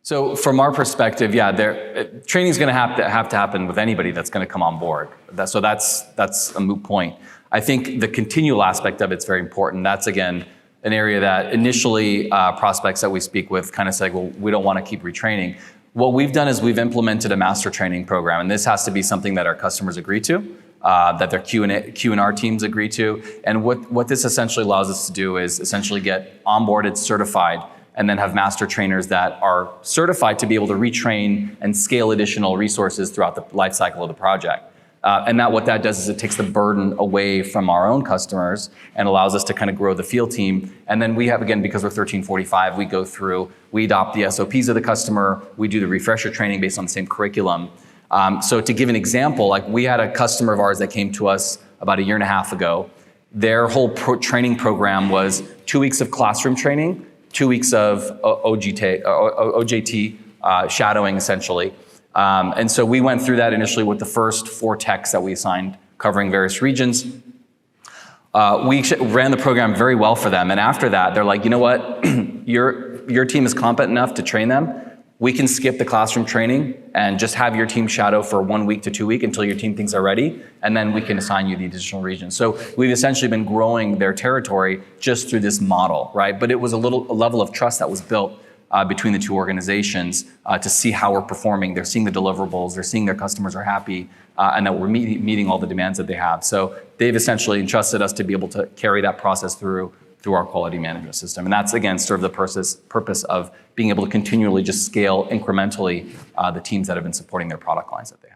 So from our perspective, yeah, training is going to have to happen with anybody that's going to come on board. So that's a moot point. I think the continual aspect of it's very important. That's again an area that initially prospects that we speak with kind of say, well, we don't want to keep retraining. What we've done is we've implemented a master training program, and this has to be something that our customers agree to, that their Q&R teams agree to. And what this essentially allows us to do is essentially get onboarded, certified, and then have master trainers that are certified to be able to retrain and scale additional resources throughout the life cycle of the project. And what that does is it takes the burden away from our own customers and allows us to kind of grow the field team. And then we have, again, because we're 1345, we go through, we adopt the SOPs of the customer, we do the refresher training based on the same curriculum. So to give an example, like we had a customer of ours that came to us about 1.5 years ago. Their whole training program was 2 weeks of classroom training, 2 weeks of OJT shadowing, essentially. And so we went through that initially with the first 4 techs that we assigned covering various regions. We ran the program very well for them. And after that, they're like, you know what? Your team is competent enough to train them. We can skip the classroom training and just have your team shadow for 1 week to 2 weeks until your team thinks they're ready. And then we can assign you the additional regions. So we've essentially been growing their territory just through this model, right? But it was a level of trust that was built between the two organizations to see how we're performing. They're seeing the deliverables, they're seeing their customers are happy, and that we're meeting all the demands that they have. So they've essentially entrusted us to be able to carry that process through our quality management system. And that's, again, sort of the purpose of being able to continually just scale incrementally the teams that have been supporting their product lines that they have.